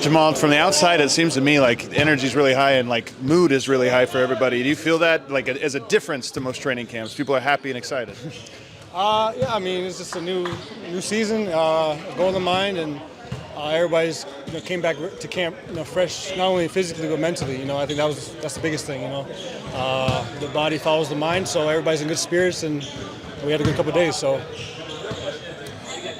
Jamal, from the outside, it seems to me like energy is really high and like mood is really high for everybody. Do you feel that like as a difference to most training camps? People are happy and excited. Yeah, I mean, it's just a new season, goal in mind, and everybody's came back to camp fresh, not only physically but mentally. I think that's the biggest thing. The body follows the mind, so everybody's in good spirits, and we had a good couple of days. So.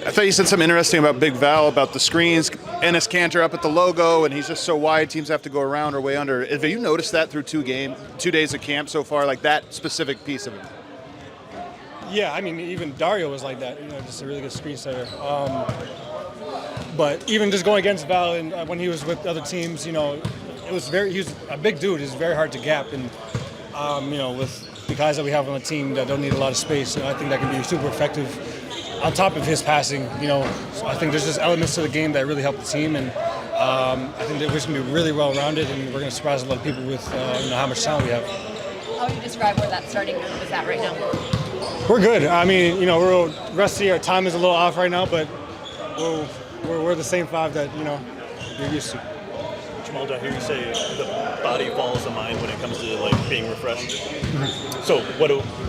I thought you said something interesting about Big Val, about the screens, Enes Kanter up at the logo, and he's just so wide, teams have to go around or way under. Have you noticed that through 2 days of camp so far, like that specific piece of it? Yeah, I mean, even Dario was like that, just a really good screen setter. But even just going against Val and when he was with other teams, he was a big dude. It's very hard to gap, and with the guys that we have on the team that don't need a lot of space, I think that can be super effective. On top of his passing, so I think there's just elements to the game that really help the team, and I think that we're going to be really well-rounded, and we're going to surprise a lot of people with how much talent we have. How would you describe where that starting group is at right now? We're good. I mean, we're a little rusty. Our time is a little off right now, but we're the same 5 that you're used to. Jamal, I hear you say the body follows the mind when it comes to being refreshed. Mm-hmm. So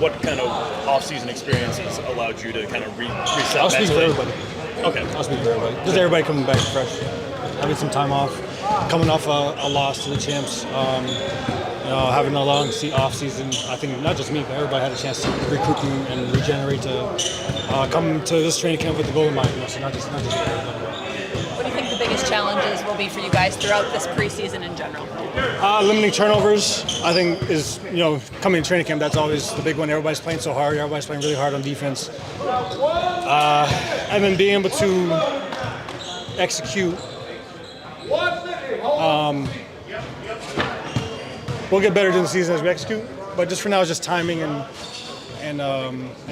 what kind of off-season experiences allowed you to kind of reset? I'll speak for everybody. Okay. I'll speak for everybody. Just everybody coming back fresh, having some time off, coming off a loss to the champs. Having a long off-season. I think not just me, but everybody had a chance to recruit and regenerate to come to this training camp with the goal in mind. So not just everybody. What do you think the biggest challenges will be for you guys throughout this preseason in general? Limiting turnovers, I think, is, coming to training camp, that's always the big one. Everybody's playing so hard. Everybody's playing really hard on defense. And then being able to execute. We'll get better during the season as we execute, but just for now, it's just timing and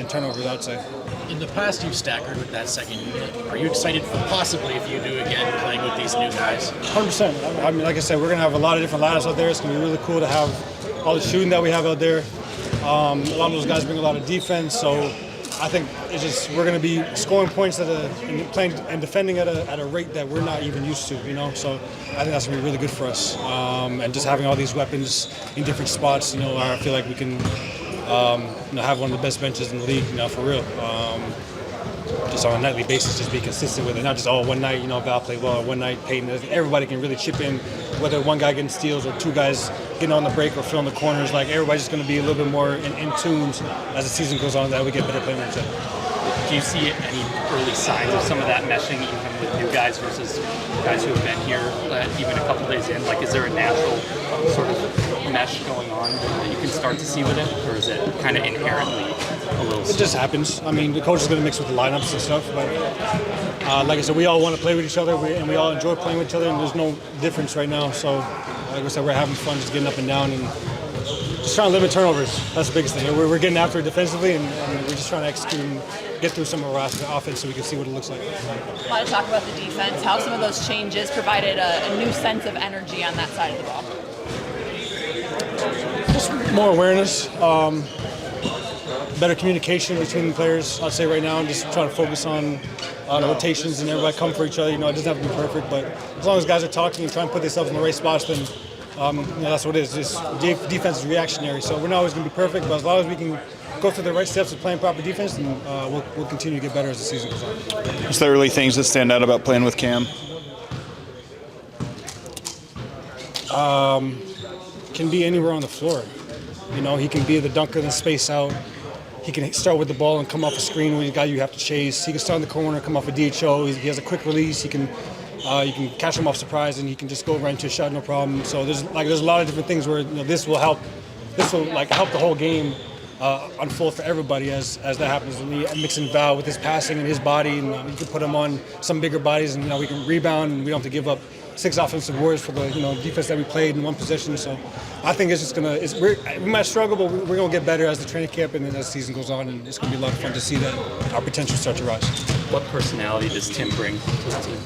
turnovers, I'd say. In the past, you've staggered with that second unit. Are you excited for possibly, if you do again, playing with these new guys? 100%. I mean, like I said, we're going to have a lot of different lineups out there. It's going to be really cool to have all the shooting that we have out there. A lot of those guys bring a lot of defense, so I think it's just we're going to be scoring points and playing and defending at a rate that we're not even used to. So I think that's going to be really good for us. And just having all these weapons in different spots, I feel like we can. Have one of the best benches in the league, for real. Just on a nightly basis, just be consistent with it. Not just one night, Val played well, one night Peyton. Everybody can really chip in, whether one guy getting steals or 2 guys getting on the break or filling the corners. Like everybody's just going to be a little bit more in tune as the season goes on. That we get better playing with each other. Do you see any early signs of some of that meshing, even with new guys versus guys who have been here even a couple days in? Is there a natural sort of mesh going on that you can start to see with it, or is it kind of inherently a little? It just happens. I mean, the coach is going to mix with the lineups and stuff, but like I said, we all want to play with each other, and we all enjoy playing with each other, and there's no difference right now. So, like I said, we're having fun, just getting up and down, and just trying to limit turnovers. That's the biggest thing. We're getting after it defensively, and we're just trying to execute and get through some of our offense so we can see what it looks like. A lot of talk about the defense, how some of those changes provided a new sense of energy on that side of the ball. Just more awareness, better communication between the players, I'd say right now, and just trying to focus on rotations and everybody come for each other. It doesn't have to be perfect, but as long as guys are talking and trying to put themselves in the right spots, then that's what it is. Just defense is reactionary, so we're not always going to be perfect, but as long as we can go through the right steps of playing proper defense, then we'll continue to get better as the season goes on. What's the early things that stand out about playing with Cam? Can be anywhere on the floor. He can be the dunker, the space out. He can start with the ball and come off a screen with a guy you have to chase. He can start in the corner, come off a DHO. He has a quick release. You can catch him off surprise, and he can just go right into a shot, no problem. So there's a lot of different things where this will help. This will help the whole game unfold for everybody as that happens. And mixing Val with his passing and his body, and you can put him on some bigger bodies, and we can rebound, and we don't have to give up 6 offensive boards for the defense that we played in one possession. So I think it's just we might struggle, but we're gonna get better as the training camp and then as the season goes on, and it's gonna be a lot of fun to see that our potential start to rise. What personality does Tim bring to the team?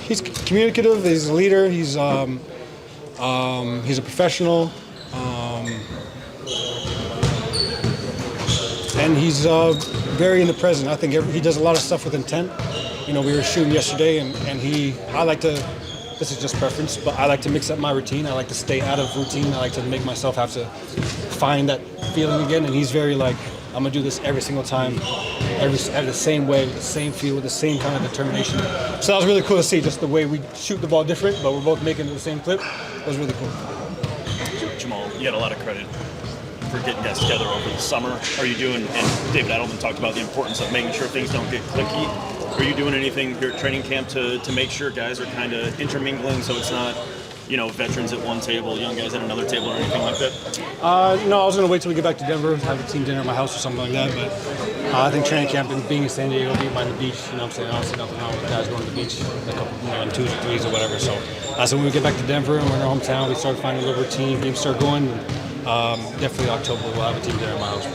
He's communicative. He's a leader. He's a professional, and he's very in the present. I think he does a lot of stuff with intent. we were shooting yesterday, and I like to, this is just preference, but I like to mix up my routine. I like to stay out of routine. I like to make myself have to find that feeling again. And he's very like, I'm gonna do this every single time, the same way, with the same feel, with the same kind of determination. So that was really cool to see, just the way we shoot the ball different, but we're both making it the same clip. It was really cool. Jamal, you had a lot of credit for getting guys together over the summer. Are you doing, and David Adelman talked about the importance of making sure things don't get cliquey. Are you doing anything here at training camp to make sure guys are kind of intermingling so it's not, veterans at one table, young guys at another table or anything like that? No, I was going to wait till we get back to Denver, have a team dinner at my house or something like that. But I think training camp and being in San Diego, being by the beach, I'm saying, I don't see nothing wrong with guys going to the beach a couple, in 2s or 3s or whatever. So I said when we get back to Denver and we're in our hometown, we start finding a little routine, games start going. Definitely October, we'll have a team dinner at my house.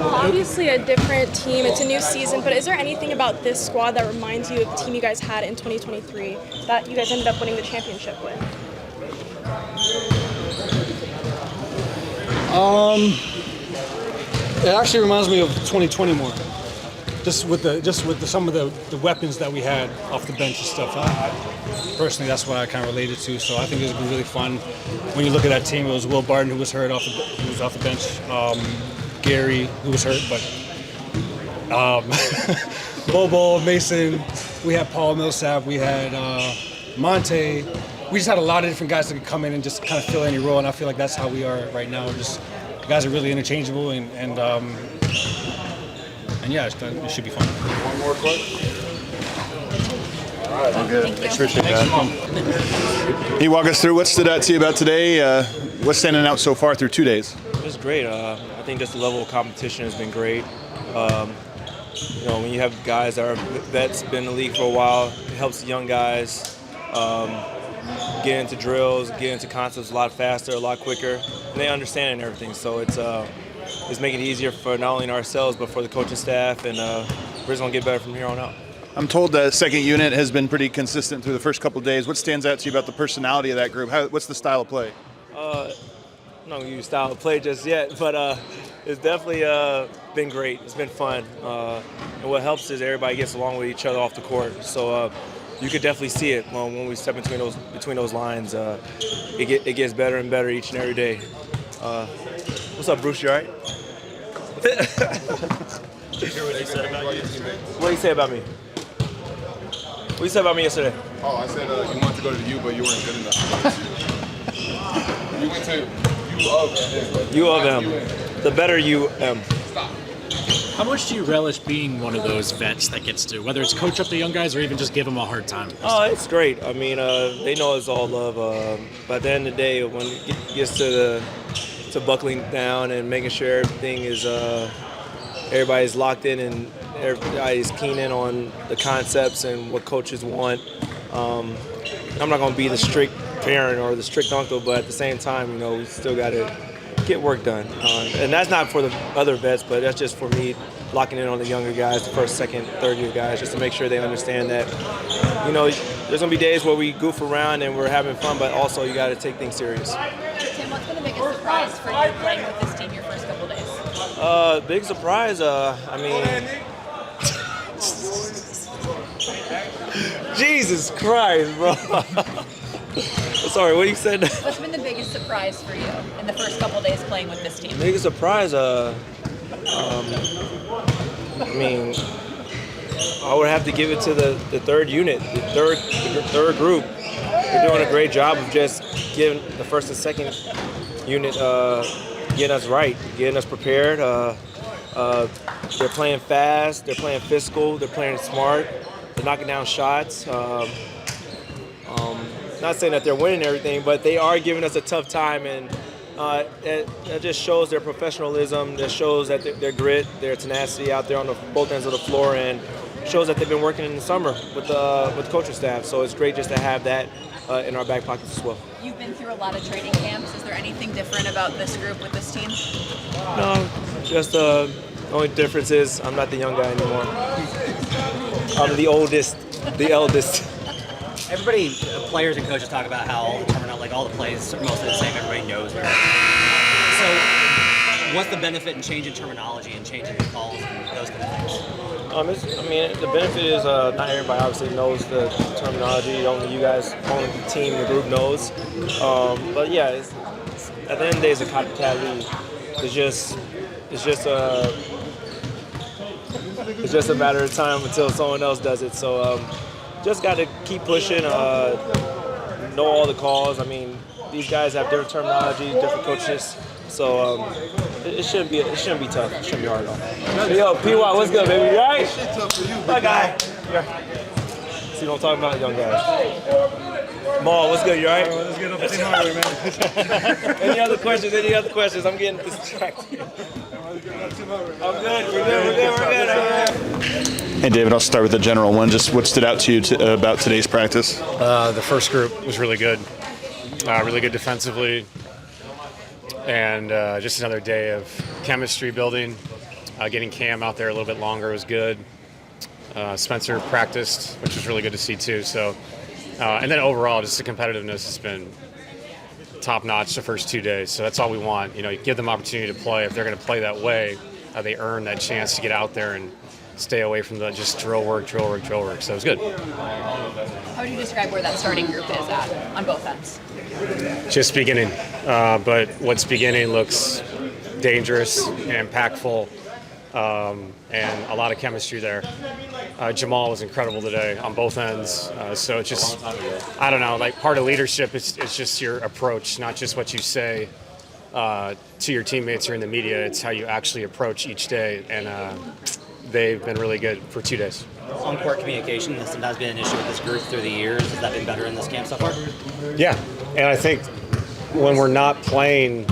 Obviously a different team, it's a new season, but is there anything about this squad that reminds you of the team you guys had in 2023 that you guys ended up winning the championship with? It actually reminds me of 2020 more. Just with some of the weapons that we had off the bench and stuff. Personally, that's what I kind of related to. So I think it was really fun. When you look at that team, it was Will Barton who was hurt off the bench, Gary who was hurt, but Bobo, Mason. We had Paul Millsap. We had Monte. We just had a lot of different guys that could come in and just kind of fill any role, and I feel like that's how we are right now. The guys are really interchangeable, and yeah, it should be fun. One more question. All right. All good. Thanks, appreciate that. Can you walk us through what stood out to you about today? What's standing out so far through 2 days? It was great. I think just the level of competition has been great. When you have guys that are vets, been in the league for a while, it helps the young guys get into drills, get into concepts a lot faster, a lot quicker, and they understand it and everything. So it's making it easier for not only ourselves but for the coaching staff, and we're just gonna get better from here on out. I'm told the second unit has been pretty consistent through the first couple of days. What stands out to you about the personality of that group? What's the style of play? I'm not gonna use style of play just yet, but it's definitely been great. It's been fun, and what helps is everybody gets along with each other off the court. So you could definitely see it when we step between those lines. It gets better and better each and every day. What's up, Bruce? You all right? Did you hear what he said about you? What did he say about me? What did he say about me yesterday? Oh, I said you wanted to go to the U, but you weren't good enough. You went to U of him. You of him. The better you am. How much do you relish being one of those vets that gets to, whether it's coach up the young guys or even just give them a hard time? Oh, it's great. I mean, they know it's all love. But at the end of the day, when it gets to buckling down and making sure everything is, everybody's locked in and everybody's keen in on the concepts and what coaches want. I'm not going to be the strict parent or the strict uncle, but at the same time, we still got to get work done. And that's not for the other vets, but that's just for me locking in on the younger guys, the first, second, third year guys, just to make sure they understand that, there's going to be days where we goof around and we're having fun, but also you got to take things serious. Tim, what's been the biggest surprise for you playing with this team your first couple days? Big surprise, Jesus Christ, bro. Sorry, what you said? What's been the biggest surprise for you in the first couple days playing with this team? Biggest surprise, I would have to give it to the third unit, the third group. They're doing a great job of just getting the first and second unit, getting us right, getting us prepared. They're playing fast, they're playing physical, they're playing smart, they're knocking down shots. Not saying that they're winning everything, but they are giving us a tough time, and that just shows their professionalism, that shows that their grit, their tenacity out there on both ends of the floor, and shows that they've been working in the summer with the coaching staff. So it's great just to have that in our back pockets as well. You've been through a lot of training camps. Is there anything different about this group with this team? No, just the only difference is I'm not the young guy anymore. I'm the oldest, the eldest. Everybody, players and coaches talk about how all the plays are mostly the same. Everybody knows where. So, what's the benefit in changing terminology and changing the calls and those kind of things? The benefit is not everybody obviously knows the terminology. Only you guys, only the team, the group knows. But yeah, at the end of the day, it's a copycat league. It's just a matter of time until someone else does it. So just got to keep pushing. Know all the calls. I mean, these guys have different terminology, different coaches. So it shouldn't be tough. It shouldn't be hard at all. Yo, PY, what's good, baby? You all right? Shit's tough for you, My big guy. See what I'm talking about, young guys. Maul, what's good? You all right? Let's get up to Team Hardaway, man. Any other questions? I'm getting distracted. I'm good. We're good. All right. Hey, David, I'll start with the general one. Just what stood out to you about today's practice? The first group was really good defensively, and just another day of chemistry building. Getting Cam out there a little bit longer was good. Spencer practiced, which was really good to see too. So, and then overall, just the competitiveness has been top notch the first 2 days. So that's all we want. You give them opportunity to play. If they're going to play that way, they earn that chance to get out there and stay away from the just drill work. So it was good. How would you describe where that starting group is at on both ends? Just beginning, but what's beginning looks dangerous and impactful, and a lot of chemistry there. Jamal was incredible today on both ends, so it's just, I don't know, like part of leadership is just your approach, not just what you say to your teammates or in the media. It's how you actually approach each day, and they've been really good for 2 days. On-court communication has sometimes been an issue with this group through the years. Has that been better in this camp so far? Yeah, and I think when we're not playing,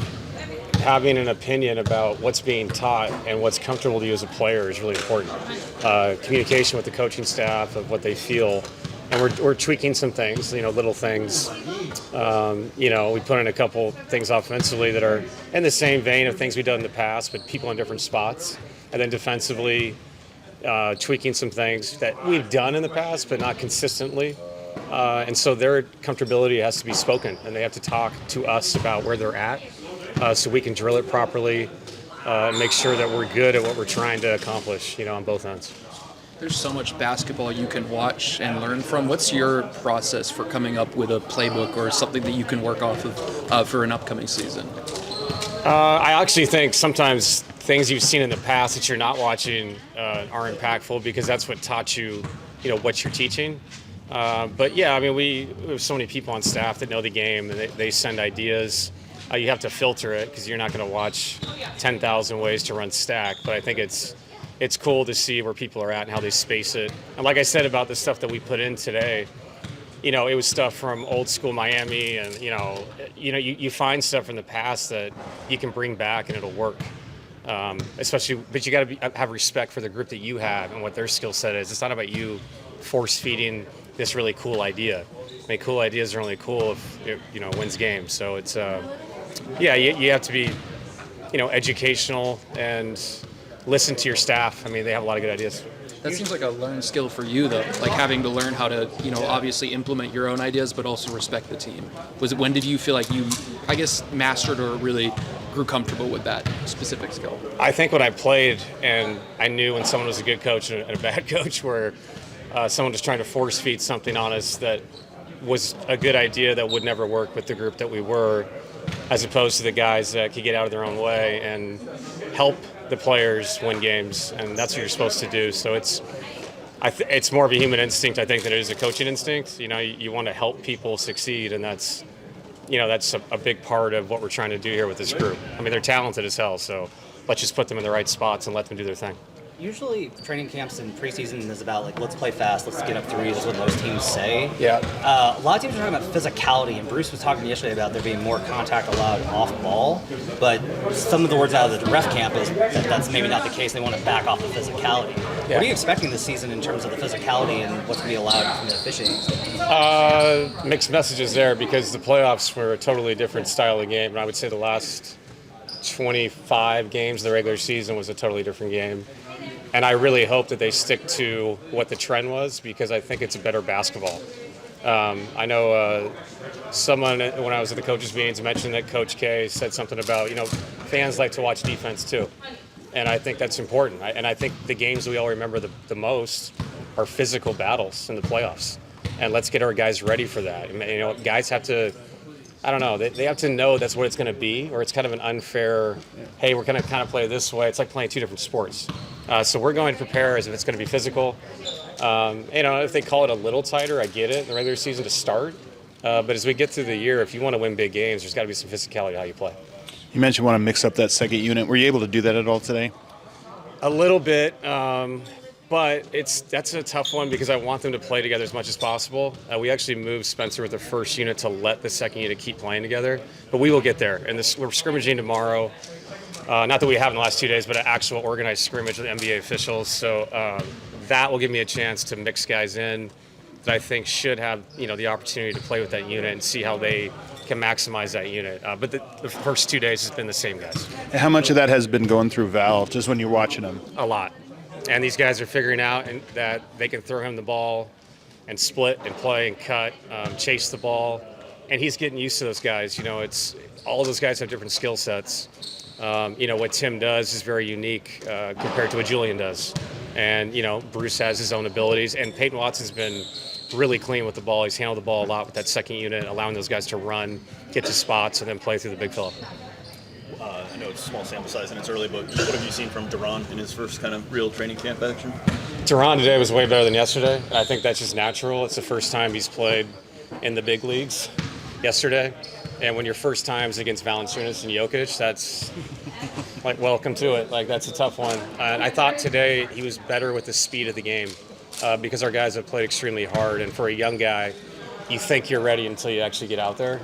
having an opinion about what's being taught and what's comfortable to you as a player is really important. Communication with the coaching staff of what they feel, and we're tweaking some things, little things. We put in a couple things offensively that are in the same vein of things we've done in the past, but people in different spots. And then defensively, tweaking some things that we've done in the past, but not consistently. And so their comfortability has to be spoken, and they have to talk to us about where they're at, so we can drill it properly and make sure that we're good at what we're trying to accomplish, on both ends. There's so much basketball you can watch and learn from. What's your process for coming up with a playbook or something that you can work off of for an upcoming season? I actually think sometimes things you've seen in the past that you're not watching are impactful because that's what taught you, what you're teaching. But yeah, we have so many people on staff that know the game, and they send ideas. You have to filter it because you're not going to watch 10,000 ways to run stack. But I think it's cool to see where people are at and how they space it. And like I said about the stuff that we put in today, it was stuff from old school Miami, and you find stuff from the past that you can bring back and it'll work. Especially, but you got to have respect for the group that you have and what their skill set is. It's not about you force feeding this really cool idea. Cool ideas are only cool if it wins games. So it's you have to be educational and listen to your staff. They have a lot of good ideas. That seems like a learned skill for you, though, like having to learn how to, obviously implement your own ideas, but also respect the team. When did you feel like you, mastered or really grew comfortable with that specific skill? I think when I played, and I knew when someone was a good coach and a bad coach, where someone was trying to force feed something on us that was a good idea that would never work with the group that we were, as opposed to the guys that could get out of their own way and help the players win games, and that's what you're supposed to do. So it's more of a human instinct, I think, than it is a coaching instinct. You want to help people succeed, and that's a big part of what we're trying to do here with this group. They're talented as hell, so let's just put them in the right spots and let them do their thing. Usually training camps and preseason is about let's play fast, let's get up threes. That's what most teams say. Yeah. A lot of teams are talking about physicality, and Bruce was talking yesterday about there being more contact allowed off ball. But some of the words out of the ref camp is that that's maybe not the case. They want to back off the physicality. Yeah. What are you expecting this season in terms of the physicality and what's going to be allowed from the officiating? Mixed messages there, because the playoffs were a totally different style of game, and I would say the last 25 games of the regular season was a totally different game. And I really hope that they stick to what the trend was, because I think it's a better basketball. I know someone, when I was at the coaches' meetings, mentioned that Coach K said something about, fans like to watch defense too. And I think that's important. And I think the games we all remember the most are physical battles in the playoffs. And let's get our guys ready for that. Guys have to, I don't know, they have to know that's what it's going to be, or it's kind of an unfair, hey, we're going to kind of play this way. It's like playing two different sports. So we're going to prepare as if it's going to be physical. If they call it a little tighter, I get it, the regular season to start. But as we get through the year, if you want to win big games, there's got to be some physicality how you play. You mentioned want to mix up that second unit. Were you able to do that at all today? A little bit, but that's a tough one because I want them to play together as much as possible. We actually moved Spencer with the first unit to let the second unit keep playing together, but we will get there. And we're scrimmaging tomorrow. Not that we have in the last 2 days, but an actual organized scrimmage with NBA officials. So that will give me a chance to mix guys in that I think should have the opportunity to play with that unit and see how they can maximize that unit. But the first 2 days has been the same guys. And how much of that has been going through Val, just when you're watching them? A lot. And these guys are figuring out that they can throw him the ball and split and play and cut, chase the ball. And he's getting used to those guys. It's all those guys have different skill sets. What Tim does is very unique compared to what Julian does. And, Bruce has his own abilities. And Peyton Watson's been really clean with the ball. He's handled the ball a lot with that second unit, allowing those guys to run, get to spots, and then play through the big fella. I know it's a small sample size and it's early, but what have you seen from Duran in his first kind of real training camp action? Duran today was way better than yesterday. I think that's just natural. It's the first time he's played in the big leagues yesterday. And when your first time's against Valanciunas and Jokic, that's like, welcome to it. Like, that's a tough one. And I thought today he was better with the speed of the game because our guys have played extremely hard. And for a young guy, you think you're ready until you actually get out there.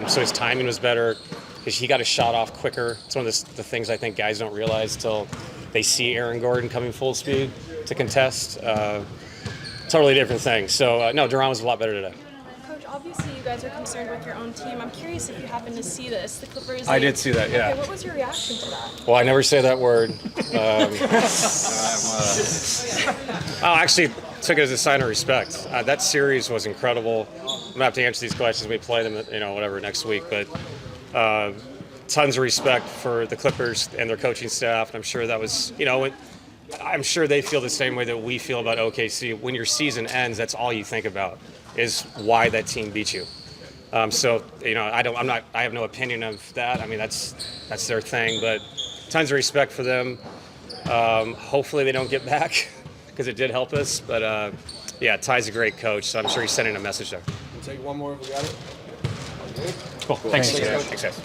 So his timing was better because he got a shot off quicker. It's one of the things I think guys don't realize till they see Aaron Gordon coming full speed to contest. Totally different thing. So, no, Duran was a lot better today. Coach, obviously you guys are concerned with your own team. I'm curious if you happen to see this. The Clippers. I did see that, yeah. Okay, what was your reaction to that? Well, I never say that word. I actually took it as a sign of respect. That series was incredible. I'm going to have to answer these questions when we play them, whatever, next week. But tons of respect for the Clippers and their coaching staff. And I'm sure that was, I'm sure they feel the same way that we feel about OKC. When your season ends, that's all you think about is why that team beat you. I have no opinion of that. I mean, that's their thing, but tons of respect for them. Hopefully they don't get back because it did help us. But Ty's a great coach, so I'm sure he's sending a message there. We'll take one more if we got it. Cool. Thanks guys.